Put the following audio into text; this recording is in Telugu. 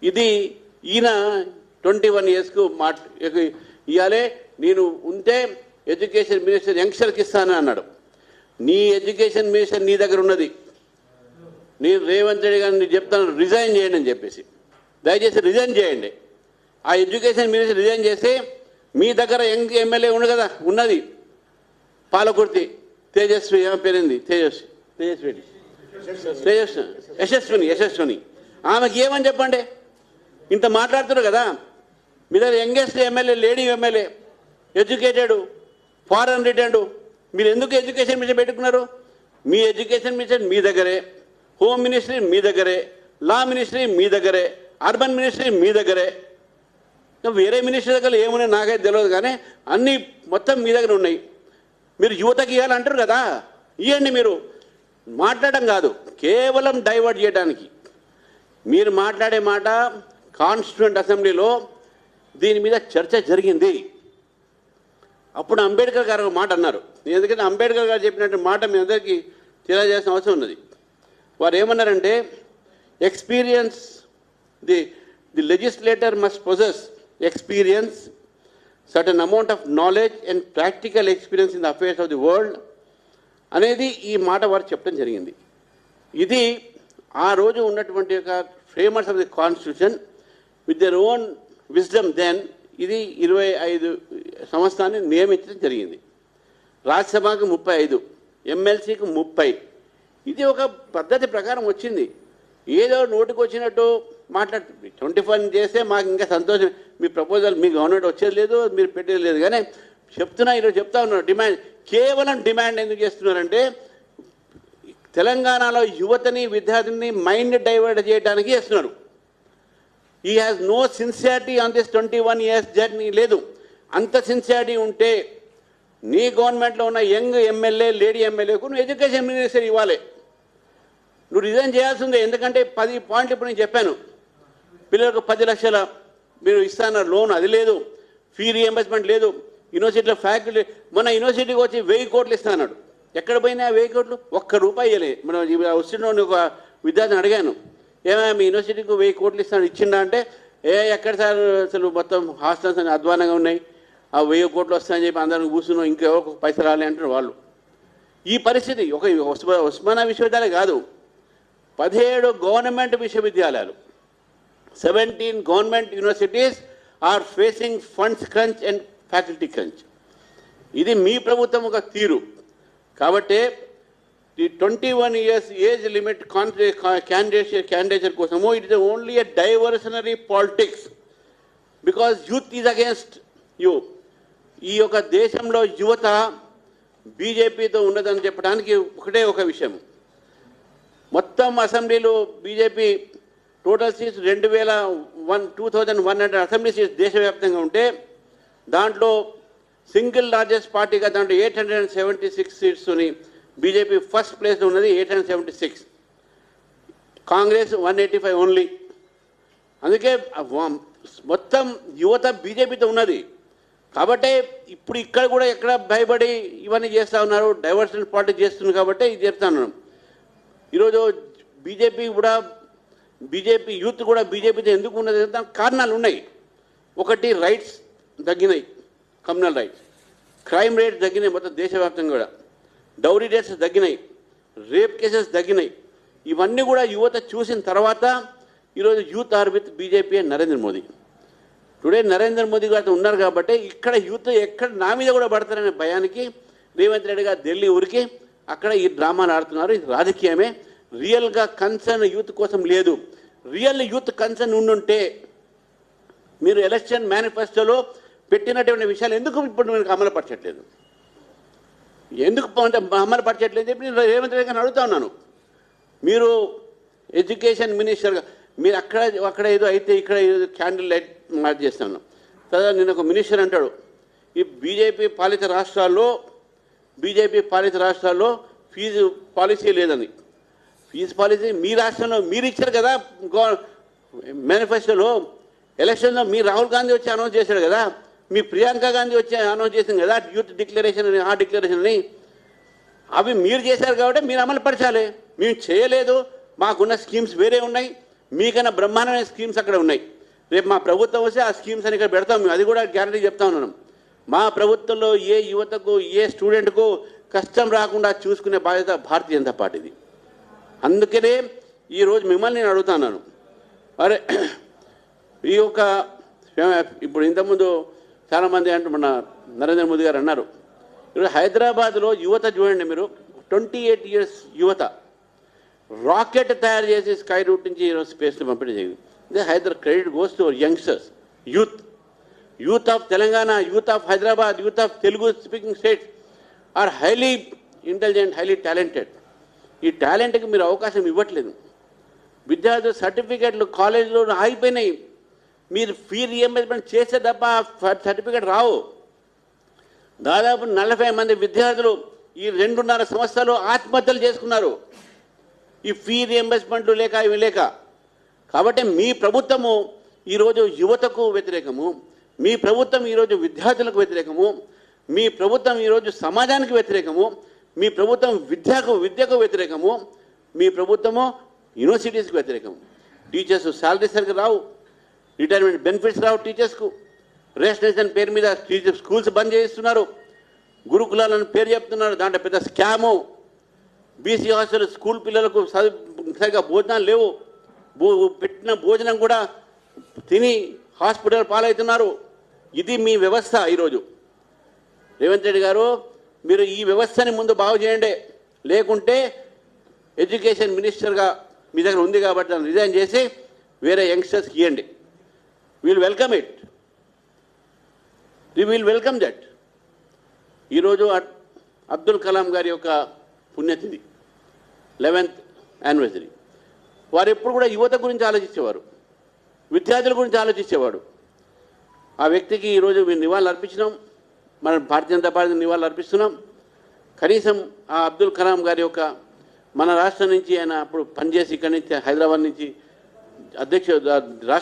ఇది ఈయన 21 ఇయర్స్కు ఇవ్వాలే నేను ఉంటే ఎడ్యుకేషన్ మినిస్టర్ యంగ్స్టర్కి ఇస్తానని అన్నాడు. నీ ఎడ్యుకేషన్ మినిస్టర్ నీ దగ్గర ఉన్నది. నేను రేవంత్ రెడ్డి గారిని చెప్తాను రిజైన్ చేయండి అని చెప్పేసి, దయచేసి రిజైన్ చేయండి. ఆ ఎడ్యుకేషన్ మినిస్టర్ రిజైన్ చేస్తే మీ దగ్గర యంగ్ ఎమ్మెల్యే ఉంది కదా, ఉన్నది పాలకుర్తి తేజస్వి, ఏమో పేరుంది యశస్విని, ఆమెకి ఏమని చెప్పండి. ఇంత మాట్లాడుతున్నారు కదా, మీ దగ్గర youngest MLA lady MLA, educated, foreign returned, మీరు ఎందుకు ఎడ్యుకేషన్ మినిస్టర్ పెట్టుకున్నారు? మీ ఎడ్యుకేషన్ మినిస్టర్ మీ దగ్గరే, హోమ్ మినిస్ట్రీ మీ దగ్గరే, లా మినిస్ట్రీ మీ దగ్గరే, అర్బన్ మినిస్ట్రీ మీ దగ్గరే. వేరే మినిస్టర్ దగ్గర ఏమున్నాయి నాకైతే తెలియదు, కానీ అన్నీ మొత్తం మీ దగ్గర ఉన్నాయి. మీరు యువతకి ఇవ్వాలంటారు కదా, ఇవ్వండి. మీరు మాట్లాడడం కాదు, కేవలం డైవర్ట్ చేయడానికి. మీరు మాట్లాడే మాట కాన్స్టిట్యూయెంట్ అసెంబ్లీలో దీని మీద చర్చ జరిగింది. అప్పుడు అంబేద్కర్ గారు ఒక మాట అన్నారు. ఎందుకంటే అంబేద్కర్ గారు చెప్పినట్టు మాట మీ అందరికీ తెలియజేయాల్సిన అవసరం ఉన్నది. వారు ఏమన్నారంటే, experience the legislator must possess experience, certain amount of knowledge and practical experience in the affairs of the world అనేది ఈ మాట వారు చెప్పడం జరిగింది. ఇది ఆ రోజు ఉన్నటువంటి ఒక framers of the constitution with their own wisdom then ఇది 25 సంవత్సరాన్ని నియమించడం జరిగింది. రాజ్యసభకు 35, ఎమ్మెల్సీకి 30. ఇది ఒక పద్ధతి ప్రకారం వచ్చింది. ఏదో నోటికి వచ్చినట్టు మాట్లాడుతుంది. 25 చేస్తే మాకు ఇంకా సంతోషం. మీ ప్రపోజల్ మీ గవర్నమెంట్ వచ్చేది లేదు, మీరు పెట్టేది లేదు. కానీ చెప్తున్నా, ఈరోజు చెప్తా ఉన్నారు డిమాండ్. కేవలం డిమాండ్ ఎందుకు చేస్తున్నారంటే, తెలంగాణలో యువతని విద్యార్థిని మైండ్ డైవర్ట్ చేయడానికి చేస్తున్నారు. ఈ has no sincerity on this 21 years journey లేదు. అంత సిన్సియారిటీ ఉంటే నీ గవర్నమెంట్లో ఉన్న యంగ్ ఎమ్మెల్యే, లేడీ ఎమ్మెల్యేకు నువ్వు ఎడ్యుకేషన్ మినిస్టర్ ఇవ్వాలి. నువ్వు రిజైన్ చేయాల్సిందే. ఎందుకంటే 10 పాయింట్లు ఇప్పుడు నేను చెప్పాను. పిల్లలకు 10 లక్షల మీరు ఇస్తాన్నారు లోన్, అది లేదు. ఫీ రీఎంబర్స్మెంట్ లేదు. యూనివర్సిటీలో ఫ్యాకల్టీ మొన్న యూనివర్సిటీకి వచ్చి 1000 కోట్లు ఇస్తాన్నాడు. ఎక్కడ పోయినా 1000 కోట్లు? ₹1 ఇవ్వలేదు. మనం వస్తున్న ఒక విద్యార్థిని అడిగాను, ఏమైనా మీ యూనివర్సిటీకి 1000 కోట్లు ఇస్తాను, ఇచ్చిండా అంటే, ఎక్కడ సార్ అసలు మొత్తం హాస్టల్స్ అని అధ్వానంగా ఉన్నాయి, ఆ 1000 కోట్లు వస్తాయని చెప్పి అందరిని కూర్చున్నాం, ఇంకెవరికి పైసలు రాలే అంటారు వాళ్ళు. ఈ పరిస్థితి ఒక ఉస్మానియా విశ్వవిద్యాలయం కాదు, 17 గవర్నమెంట్ విశ్వవిద్యాలయాలు, 17 government universities are facing funds crunch and faculty crunch. ఇది మీ ప్రభుత్వం ఒక తీరు. కాబట్టి the 21 years age limit candidature కోసము it is only a diversionary politics, because youth is against you. ఈ యొక్క దేశంలో యువత బీజేపీతో ఉన్నదని చెప్పడానికి ఒకటే ఒక విషయం. మొత్తం అసెంబ్లీలో BJP total seats 2100 assembly seats దేశవ్యాప్తంగా ఉంటే దాంట్లో సింగిల్ లార్జెస్ట్ పార్టీగా దాంట్లో 876 సీట్స్ని బీజేపీ ఫస్ట్ ప్లేస్లో ఉన్నది, 876. కాంగ్రెస్ 185 ఓన్లీ. అందుకే మొత్తం యువత బీజేపీతో ఉన్నది. కాబట్టి ఇప్పుడు ఇక్కడ కూడా ఎక్కడ భయపడి ఇవన్నీ చేస్తూ ఉన్నారు, డైవర్షన్ పాలిటిక్స్ చేస్తున్నారు. కాబట్టి ఇది చెప్తాను. ఈరోజు బీజేపీ యూత్ కూడా బీజేపీతో ఎందుకు ఉన్నది, దానికి కారణాలు ఉన్నాయి. ఒకటి, రైట్స్ తగ్గినాయి, కమ్యూనల్ రైట్స్, క్రైమ్ రేట్స్ తగ్గినాయి మొత్తం దేశవ్యాప్తంగా కూడా, డౌరీ రేట్స్ తగ్గినాయి, రేప్ కేసెస్ తగ్గినాయి. ఇవన్నీ కూడా యువత చూసిన తర్వాత ఈరోజు youth are with BJP and Narendra Modi. Today Narendra Modi గారితో ఉన్నారు కాబట్టి ఇక్కడ యూత్ ఎక్కడ నా మీద కూడా పడతారనే భయానికి రేవంత్ రెడ్డి గారు ఢిల్లీ ఊరికి అక్కడ ఈ డ్రామాలు ఆడుతున్నారు. ఇది రాజకీయమే. రియల్గా కన్సర్న్ యూత్ కోసం లేదు. రియల్ యూత్ కన్సర్న్ ఉండుంటే మీరు ఎలక్షన్ మేనిఫెస్టోలో పెట్టినటువంటి విషయాలు ఎందుకు ఇప్పుడు మీరు అమలుపరచట్లేదు, ఎందుకు అమలుపరచట్లేదు చెప్పి నేను రేవంత్ రెడ్డి గారిని అడుగుతా ఉన్నాను. మీరు ఎడ్యుకేషన్ మినిస్టర్గా మీరు అక్కడ ఏదో అయితే ఇక్కడ ఏదో క్యాండిల్ లైట్ మార్క్ చేస్తాను. తర్వాత నేను ఒక మినిస్టర్ అంటాడు, ఈ బీజేపీ పాలిత రాష్ట్రాల్లో ఫీజు పాలసీ లేదని. ఫీజు పాలసీ మీ రాష్ట్రంలో మీరు ఇచ్చారు కదా మేనిఫెస్టోలో. ఎలక్షన్లో మీ రాహుల్ గాంధీ వచ్చి అనౌన్స్ చేశాడు కదా, మీ ప్రియాంక గాంధీ వచ్చి అనౌన్స్ చేసింది కదా యూత్ డిక్లరేషన్ అని, ఆ డిక్లరేషన్ అని. అవి మీరు చేశారు కాబట్టి మీరు అమలు పరచాలి. మేము చేయలేదు, మాకున్న స్కీమ్స్ వేరే ఉన్నాయి, మీకన్నా బ్రహ్మాండమైన స్కీమ్స్ అక్కడ ఉన్నాయి. రేపు మా ప్రభుత్వం వస్తే ఆ స్కీమ్స్ అని ఇక్కడ పెడతాం మేము, అది కూడా గ్యారంటీ చెప్తా ఉన్నాం. మా ప్రభుత్వంలో ఏ యువతకు ఏ స్టూడెంట్కు కష్టం రాకుండా చూసుకునే బాధ్యత భారతీయ జనతా పార్టీది. అందుకనే ఈరోజు మిమ్మల్ని నేను అడుగుతున్నాను, అరే ఈ యొక్క ఇప్పుడు ఇంతకుముందు చాలామంది అంటే మన నరేంద్ర మోదీ గారు అన్నారు, ఇప్పుడు హైదరాబాద్లో యువత చూడండి, మీరు 28 years యువత రాకెట్ తయారు చేసి స్కై రూట్ నుంచి ఈరోజు స్పేస్లో పంపిణీ జరిగింది. Credit goes to youngsters, youth of Telangana, youth of Hyderabad, youth of Telugu speaking states are highly intelligent, highly talented. ఈ టాలెంట్కి మీరు అవకాశం ఇవ్వట్లేదు. విద్యార్థులు సర్టిఫికేట్లు కాలేజీలో ఆగిపోయినాయి. మీరు ఫీ రియంబర్స్మెంట్ చేసే తప్ప సర్టిఫికేట్ రావు. దాదాపు 40 మంది విద్యార్థులు ఈ 2.5 సంవత్సరాలు ఆత్మహత్యలు చేసుకున్నారు, ఈ ఫీ రియంబర్స్మెంట్లు లేక ఇవి లేక. కాబట్టి మీ ప్రభుత్వము ఈరోజు యువతకు వ్యతిరేకము, మీ ప్రభుత్వం ఈరోజు విద్యార్థులకు వ్యతిరేకము, మీ ప్రభుత్వం ఈరోజు సమాజానికి వ్యతిరేకము, మీ ప్రభుత్వం విద్యకు వ్యతిరేకము, మీ ప్రభుత్వము యూనివర్సిటీస్కి వ్యతిరేకము. టీచర్స్ శాలరీ సరిగ్గా రావు, రిటైర్మెంట్ బెనిఫిట్స్ రావు టీచర్స్కు, రేషనైజేషన్ పేరు మీద టీచర్ స్కూల్స్ బంద్ చేయిస్తున్నారు, గురుకులాలను పేరు చెప్తున్నారు, దాంట్లో పెద్ద స్కాము. బీసీ హాస్టల్ స్కూల్ పిల్లలకు సరిగా భోజనాలు లేవు, పెట్టిన భోజనం కూడా తిని హాస్పిటల్ పాలవుతున్నారు. ఇది మీ వ్యవస్థ. ఈరోజు రేవంత్ రెడ్డి గారు, మీరు ఈ వ్యవస్థని ముందు బాగు చేయండి, లేకుంటే ఎడ్యుకేషన్ మినిస్టర్గా మీ దగ్గర ఉంది కాబట్టి దాన్ని రిజైన్ చేసి వేరే యంగ్స్టర్స్కి ఇవ్వండి. Will welcome it, we will welcome that. ఈరోజు అబ్దుల్ కలాం గారి యొక్క పుణ్యతిథి, 11th యానివర్సరీ. వారు ఎప్పుడు కూడా యువత గురించి ఆలోచించేవారు, విద్యార్థుల గురించి ఆలోచించేవాడు. ఆ వ్యక్తికి ఈరోజు మేము నివాళులు అర్పించినాం, మన భారతీయ జనతా పార్టీ నివాళులు అర్పిస్తున్నాం. కనీసం ఆ అబ్దుల్ కలాం గారి యొక్క మన రాష్ట్రం నుంచి ఆయన అప్పుడు పనిచేసి ఇక్కడి నుంచి హైదరాబాద్ నుంచి రాష్ట్ర